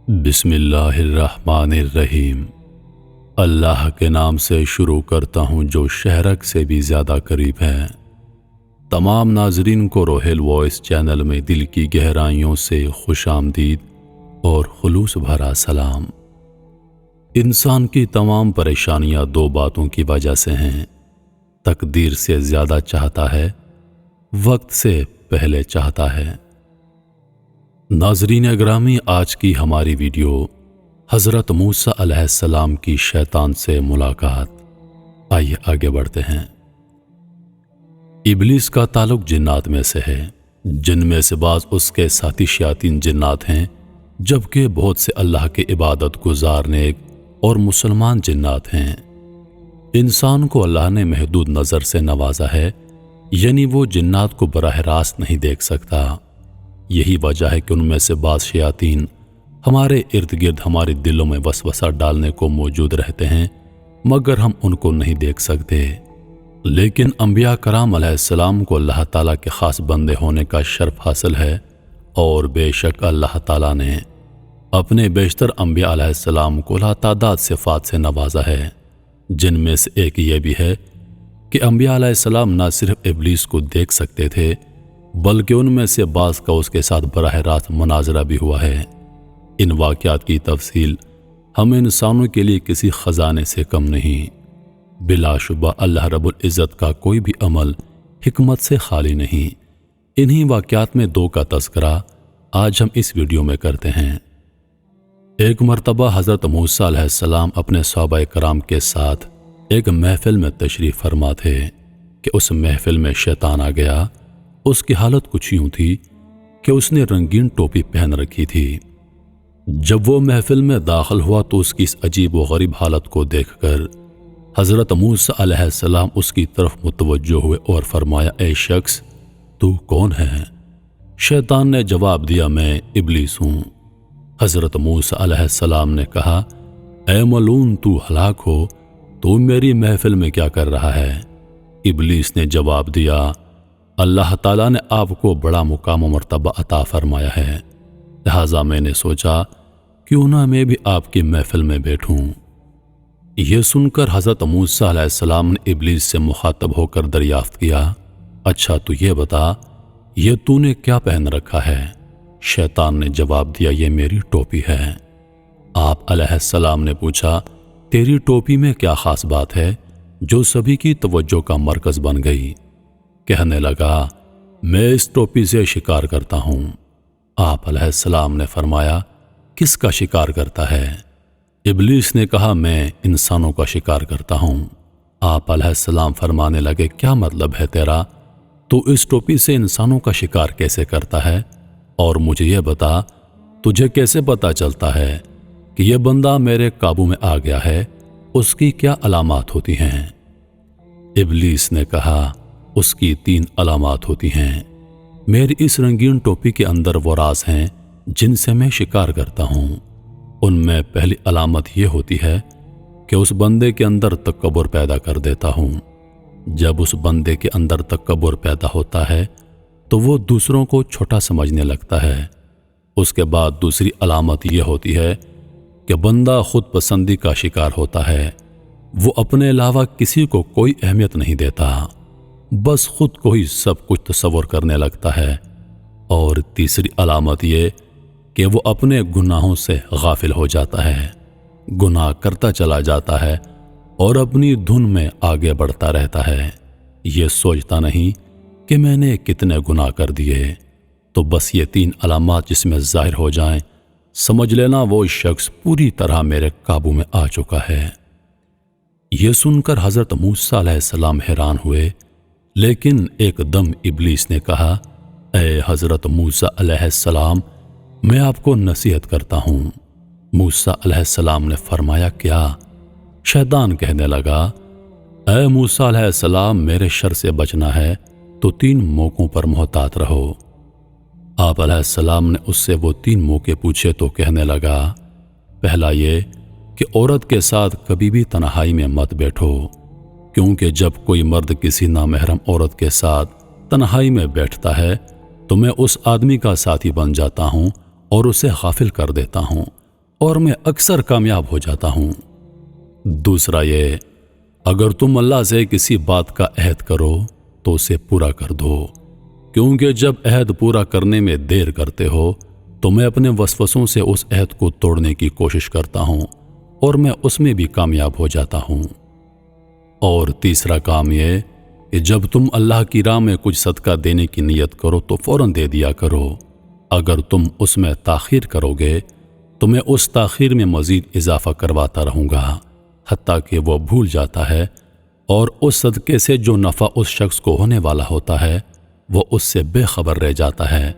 بسم اللہ الرحمن الرحیم۔ اللہ کے نام سے شروع کرتا ہوں جو شہرک سے بھی زیادہ قریب ہے۔ تمام ناظرین کو روہیل وائس چینل میں دل کی گہرائیوں سے خوش آمدید اور خلوص بھرا سلام۔ انسان کی تمام پریشانیاں دو باتوں کی وجہ سے ہیں: تقدیر سے زیادہ چاہتا ہے، وقت سے پہلے چاہتا ہے۔ ناظرین اگرامی، آج کی ہماری ویڈیو حضرت موسیٰ علیہ السلام کی شیطان سے ملاقات۔ آئیے آگے بڑھتے ہیں۔ ابلیس کا تعلق جنات میں سے ہے، جن میں سے بعض اس کے ساتھی شیاطین جنات ہیں، جبکہ بہت سے اللہ کے عبادت گزار نیک اور مسلمان جنات ہیں۔ انسان کو اللہ نے محدود نظر سے نوازا ہے، یعنی وہ جنات کو براہ راست نہیں دیکھ سکتا۔ یہی وجہ ہے کہ ان میں سے بعض شیاطین ہمارے ارد گرد ہمارے دلوں میں وسوسہ ڈالنے کو موجود رہتے ہیں، مگر ہم ان کو نہیں دیکھ سکتے۔ لیکن انبیاء کرام علیہ السلام کو اللہ تعالیٰ کے خاص بندے ہونے کا شرف حاصل ہے، اور بے شک اللہ تعالیٰ نے اپنے بیشتر انبیاء علیہ السلام کو لاتعداد صفات سے نوازا ہے، جن میں سے ایک یہ بھی ہے کہ انبیاء علیہ السلام نہ صرف ابلیس کو دیکھ سکتے تھے، بلکہ ان میں سے بعض کا اس کے ساتھ براہ راست مناظرہ بھی ہوا ہے۔ ان واقعات کی تفصیل ہم انسانوں کے لیے کسی خزانے سے کم نہیں۔ بلا شبہ اللہ رب العزت کا کوئی بھی عمل حکمت سے خالی نہیں۔ انہی واقعات میں دو کا تذکرہ آج ہم اس ویڈیو میں کرتے ہیں۔ ایک مرتبہ حضرت موسیٰ علیہ السلام اپنے صحابہ کرام کے ساتھ ایک محفل میں تشریف فرما تھے کہ اس محفل میں شیطان آ گیا۔ اس کی حالت کچھ یوں تھی کہ اس نے رنگین ٹوپی پہن رکھی تھی۔ جب وہ محفل میں داخل ہوا تو اس کی اس عجیب و غریب حالت کو دیکھ کر حضرت موسیٰ علیہ السلام اس کی طرف متوجہ ہوئے اور فرمایا، اے شخص، تو کون ہے؟ شیطان نے جواب دیا، میں ابلیس ہوں۔ حضرت موسیٰ علیہ السلام نے کہا، اے ملعون، تو ہلاک ہو، تو میری محفل میں کیا کر رہا ہے؟ ابلیس نے جواب دیا، اللہ تعالیٰ نے آپ کو بڑا مقام و مرتبہ عطا فرمایا ہے، لہٰذا میں نے سوچا کیوں نہ میں بھی آپ کی محفل میں بیٹھوں۔ یہ سن کر حضرت موسیٰ علیہ السلام نے ابلیس سے مخاطب ہو کر دریافت کیا، اچھا تو یہ بتا، یہ تو نے کیا پہن رکھا ہے؟ شیطان نے جواب دیا، یہ میری ٹوپی ہے۔ آپ علیہ السلام نے پوچھا، تیری ٹوپی میں کیا خاص بات ہے جو سبھی کی توجہ کا مرکز بن گئی؟ کہنے لگا، میں اس ٹوپی سے شکار کرتا ہوں۔ آپ علیہ السلام نے فرمایا، کس کا شکار کرتا ہے؟ ابلیس نے کہا، میں انسانوں کا شکار کرتا ہوں۔ آپ علیہ السلام فرمانے لگے، کیا مطلب ہے تیرا؟ تو اس ٹوپی سے انسانوں کا شکار کیسے کرتا ہے؟ اور مجھے یہ بتا، تجھے کیسے پتا چلتا ہے کہ یہ بندہ میرے قابو میں آ گیا ہے؟ اس کی کیا علامات ہوتی ہیں؟ ابلیس نے کہا، اس کی 3 علامات ہوتی ہیں۔ میری اس رنگین ٹوپی کے اندر وہ راز ہیں جن سے میں شکار کرتا ہوں۔ ان میں پہلی علامت یہ ہوتی ہے کہ اس بندے کے اندر تکبر پیدا کر دیتا ہوں۔ جب اس بندے کے اندر تکبر پیدا ہوتا ہے تو وہ دوسروں کو چھوٹا سمجھنے لگتا ہے۔ اس کے بعد دوسری علامت یہ ہوتی ہے کہ بندہ خود پسندی کا شکار ہوتا ہے۔ وہ اپنے علاوہ کسی کو کوئی اہمیت نہیں دیتا، بس خود کو ہی سب کچھ تصور کرنے لگتا ہے۔ اور تیسری علامت یہ کہ وہ اپنے گناہوں سے غافل ہو جاتا ہے، گناہ کرتا چلا جاتا ہے اور اپنی دھن میں آگے بڑھتا رہتا ہے۔ یہ سوچتا نہیں کہ میں نے کتنے گناہ کر دیے۔ تو بس یہ 3 علامات جس میں ظاہر ہو جائیں، سمجھ لینا وہ شخص پوری طرح میرے قابو میں آ چکا ہے۔ یہ سن کر حضرت موسیٰ علیہ السلام حیران ہوئے، لیکن ایک دم ابلیس نے کہا، اے حضرت موسیٰ علیہ السلام، میں آپ کو نصیحت کرتا ہوں۔ موسیٰ علیہ السلام نے فرمایا، کیا؟ شیطان کہنے لگا، اے موسیٰ علیہ السلام، میرے شر سے بچنا ہے تو 3 موقعوں پر محتاط رہو۔ آپ علیہ السلام نے اس سے وہ 3 موقع پوچھے تو کہنے لگا، پہلا یہ کہ عورت کے ساتھ کبھی بھی تنہائی میں مت بیٹھو، کیونکہ جب کوئی مرد کسی نامحرم عورت کے ساتھ تنہائی میں بیٹھتا ہے تو میں اس آدمی کا ساتھی بن جاتا ہوں اور اسے غافل کر دیتا ہوں اور میں اکثر کامیاب ہو جاتا ہوں۔ دوسرا یہ، اگر تم اللہ سے کسی بات کا عہد کرو تو اسے پورا کر دو، کیونکہ جب عہد پورا کرنے میں دیر کرتے ہو تو میں اپنے وسوسوں سے اس عہد کو توڑنے کی کوشش کرتا ہوں اور میں اس میں بھی کامیاب ہو جاتا ہوں۔ اور تیسرا کام یہ کہ جب تم اللہ کی راہ میں کچھ صدقہ دینے کی نیت کرو تو فوراً دے دیا کرو۔ اگر تم اس میں تاخیر کرو گے تو میں اس تاخیر میں مزید اضافہ کرواتا رہوں گا، حتیٰ کہ وہ بھول جاتا ہے، اور اس صدقے سے جو نفع اس شخص کو ہونے والا ہوتا ہے وہ اس سے بے خبر رہ جاتا ہے۔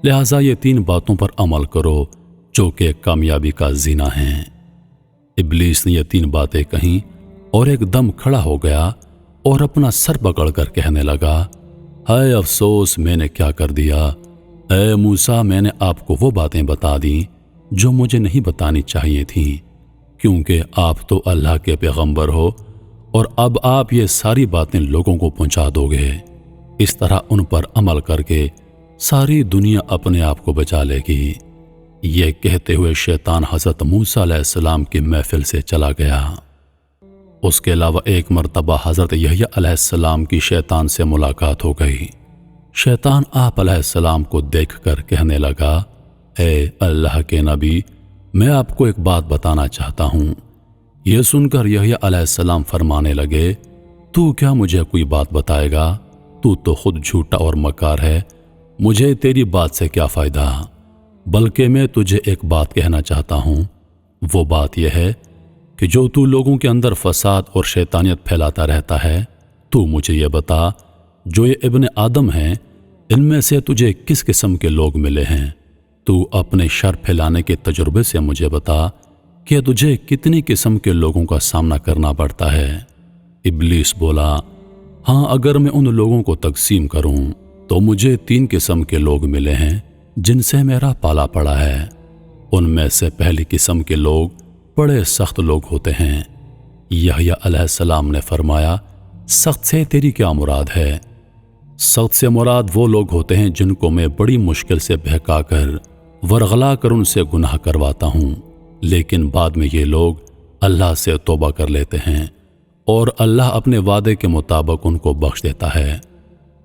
لہٰذا یہ 3 باتوں پر عمل کرو جو کہ کامیابی کا زینہ ہیں۔ ابلیس نے یہ 3 باتیں کہیں اور ایک دم کھڑا ہو گیا اور اپنا سر پکڑ کر کہنے لگا، ہائے افسوس، میں نے کیا کر دیا! اے موسیٰ، میں نے آپ کو وہ باتیں بتا دیں جو مجھے نہیں بتانی چاہیے تھیں، کیونکہ آپ تو اللہ کے پیغمبر ہو، اور اب آپ یہ ساری باتیں لوگوں کو پہنچا دو گے۔ اس طرح ان پر عمل کر کے ساری دنیا اپنے آپ کو بچا لے گی۔ یہ کہتے ہوئے شیطان حضرت موسیٰ علیہ السلام کی محفل سے چلا گیا۔ اس کے علاوہ ایک مرتبہ حضرت یحییٰ علیہ السلام کی شیطان سے ملاقات ہو گئی۔ شیطان آپ علیہ السلام کو دیکھ کر کہنے لگا، اے اللہ کے نبی، میں آپ کو ایک بات بتانا چاہتا ہوں۔ یہ سن کر یحییٰ علیہ السلام فرمانے لگے، تو کیا مجھے کوئی بات بتائے گا؟ تو خود جھوٹا اور مکار ہے، مجھے تیری بات سے کیا فائدہ؟ بلکہ میں تجھے ایک بات کہنا چاہتا ہوں۔ وہ بات یہ ہے کہ جو تو لوگوں کے اندر فساد اور شیطانیت پھیلاتا رہتا ہے، تو مجھے یہ بتا، جو یہ ابن آدم ہیں، ان میں سے تجھے کس قسم کے لوگ ملے ہیں؟ تو اپنے شر پھیلانے کے تجربے سے مجھے بتا کہ تجھے کتنی قسم کے لوگوں کا سامنا کرنا پڑتا ہے۔ ابلیس بولا، ہاں، اگر میں ان لوگوں کو تقسیم کروں تو مجھے 3 قسم کے لوگ ملے ہیں جن سے میرا پالا پڑا ہے۔ ان میں سے پہلی قسم کے لوگ بڑے سخت لوگ ہوتے ہیں۔ یحییٰ علیہ السلام نے فرمایا، سخت سے تیری کیا مراد ہے؟ سخت سے مراد وہ لوگ ہوتے ہیں جن کو میں بڑی مشکل سے بہکا کر ورغلا کر ان سے گناہ کرواتا ہوں، لیکن بعد میں یہ لوگ اللہ سے توبہ کر لیتے ہیں اور اللہ اپنے وعدے کے مطابق ان کو بخش دیتا ہے۔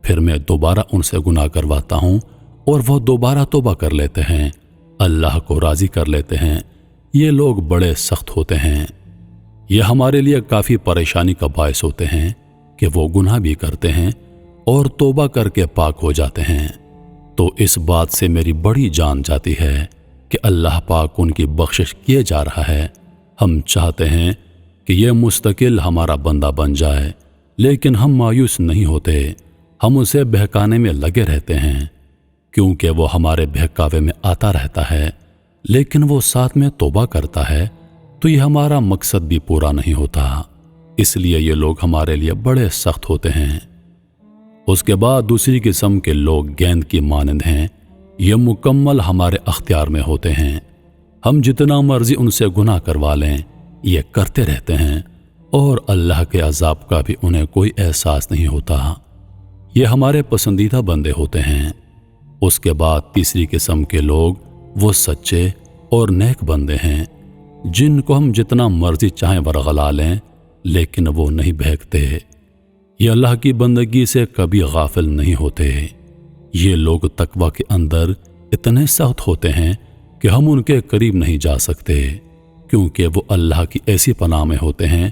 پھر میں دوبارہ ان سے گناہ کرواتا ہوں اور وہ دوبارہ توبہ کر لیتے ہیں، اللہ کو راضی کر لیتے ہیں۔ یہ لوگ بڑے سخت ہوتے ہیں۔ یہ ہمارے لیے کافی پریشانی کا باعث ہوتے ہیں کہ وہ گناہ بھی کرتے ہیں اور توبہ کر کے پاک ہو جاتے ہیں۔ تو اس بات سے میری بڑی جان جاتی ہے کہ اللہ پاک ان کی بخشش کیے جا رہا ہے۔ ہم چاہتے ہیں کہ یہ مستقل ہمارا بندہ بن جائے، لیکن ہم مایوس نہیں ہوتے، ہم اسے بہکانے میں لگے رہتے ہیں، کیونکہ وہ ہمارے بہکاوے میں آتا رہتا ہے، لیکن وہ ساتھ میں توبہ کرتا ہے تو یہ ہمارا مقصد بھی پورا نہیں ہوتا۔ اس لیے یہ لوگ ہمارے لیے بڑے سخت ہوتے ہیں۔ اس کے بعد دوسری قسم کے لوگ گیند کی مانند ہیں، یہ مکمل ہمارے اختیار میں ہوتے ہیں، ہم جتنا مرضی ان سے گناہ کروا لیں یہ کرتے رہتے ہیں اور اللہ کے عذاب کا بھی انہیں کوئی احساس نہیں ہوتا۔ یہ ہمارے پسندیدہ بندے ہوتے ہیں۔ اس کے بعد تیسری قسم کے لوگ وہ سچے اور نیک بندے ہیں جن کو ہم جتنا مرضی چاہیں ورغلا لیں لیکن وہ نہیں بہکتے، یہ اللہ کی بندگی سے کبھی غافل نہیں ہوتے۔ یہ لوگ تقوی کے اندر اتنے سخت ہوتے ہیں کہ ہم ان کے قریب نہیں جا سکتے، کیونکہ وہ اللہ کی ایسی پناہ میں ہوتے ہیں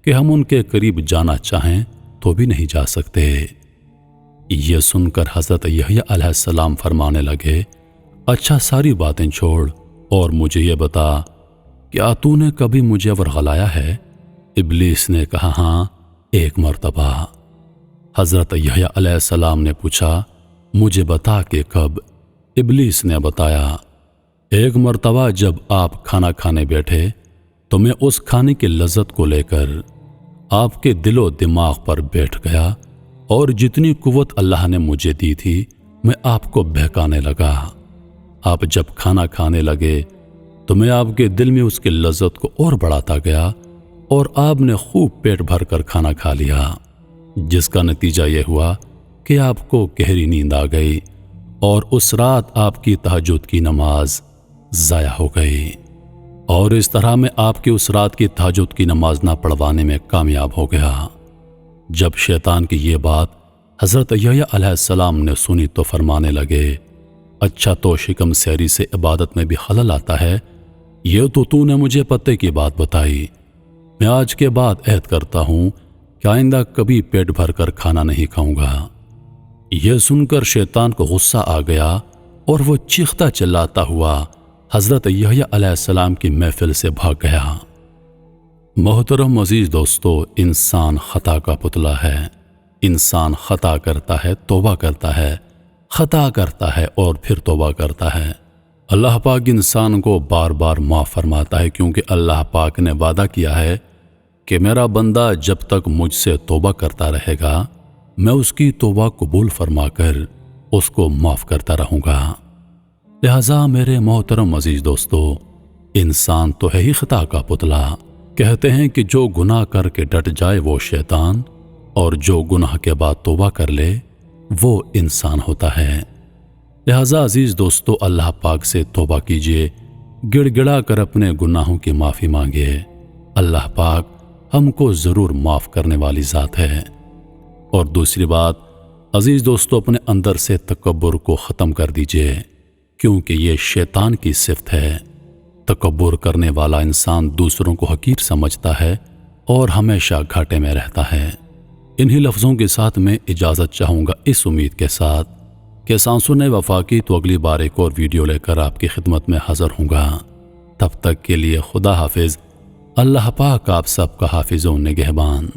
کہ ہم ان کے قریب جانا چاہیں تو بھی نہیں جا سکتے۔ یہ سن کر حضرت یحییٰ علیہ السلام فرمانے لگے، اچھا، ساری باتیں چھوڑ اور مجھے یہ بتا، کیا تو نے کبھی مجھے ورغلایا ہے؟ ابلیس نے کہا، ہاں، ایک مرتبہ۔ حضرت یحییٰ علیہ السلام نے پوچھا، مجھے بتا کہ کب؟ ابلیس نے بتایا، ایک مرتبہ جب آپ کھانا کھانے بیٹھے تو میں اس کھانے کی لذت کو لے کر آپ کے دل و دماغ پر بیٹھ گیا اور جتنی قوت اللہ نے مجھے دی تھی میں آپ کو بہکانے لگا۔ آپ جب کھانا کھانے لگے تو میں آپ کے دل میں اس کی لذت کو اور بڑھاتا گیا اور آپ نے خوب پیٹ بھر کر کھانا کھا لیا، جس کا نتیجہ یہ ہوا کہ آپ کو گہری نیند آ گئی اور اس رات آپ کی تہجد کی نماز ضائع ہو گئی۔ اور اس طرح میں آپ کی اس رات کی تہجد کی نماز نہ پڑھوانے میں کامیاب ہو گیا۔ جب شیطان کی یہ بات حضرت یحییٰ علیہ السلام نے سنی تو فرمانے لگے، اچھا تو شکم سیری سے عبادت میں بھی خلل آتا ہے، یہ تو نے مجھے پتے کی بات بتائی۔ میں آج کے بعد عہد کرتا ہوں کہ آئندہ کبھی پیٹ بھر کر کھانا نہیں کھاؤں گا۔ یہ سن کر شیطان کو غصہ آ گیا اور وہ چیختا چلاتا ہوا حضرت یحییٰ علیہ السلام کی محفل سے بھاگ گیا۔ محترم عزیز دوستو، انسان خطا کا پتلا ہے۔ انسان خطا کرتا ہے، توبہ کرتا ہے، خطا کرتا ہے اور پھر توبہ کرتا ہے۔ اللہ پاک انسان کو بار بار معاف فرماتا ہے، کیونکہ اللہ پاک نے وعدہ کیا ہے کہ میرا بندہ جب تک مجھ سے توبہ کرتا رہے گا، میں اس کی توبہ قبول فرما کر اس کو معاف کرتا رہوں گا۔ لہذا میرے محترم عزیز دوستو، انسان تو ہے ہی خطا کا پتلا۔ کہتے ہیں کہ جو گناہ کر کے ڈٹ جائے وہ شیطان، اور جو گناہ کے بعد توبہ کر لے وہ انسان ہوتا ہے۔ لہذا عزیز دوستو، اللہ پاک سے توبہ کیجئے، گڑ گڑا کر اپنے گناہوں کی معافی مانگے۔ اللہ پاک ہم کو ضرور معاف کرنے والی ذات ہے۔ اور دوسری بات عزیز دوستو، اپنے اندر سے تکبر کو ختم کر دیجئے، کیونکہ یہ شیطان کی صفت ہے۔ تکبر کرنے والا انسان دوسروں کو حقیر سمجھتا ہے اور ہمیشہ گھاٹے میں رہتا ہے۔ انہی لفظوں کے ساتھ میں اجازت چاہوں گا، اس امید کے ساتھ کہ سانسوں نے وفا کی تو اگلی بار ایک اور ویڈیو لے کر آپ کی خدمت میں حاضر ہوں گا۔ تب تک کے لیے خدا حافظ۔ اللہ پاک آپ سب کا حافظ و نگہبان۔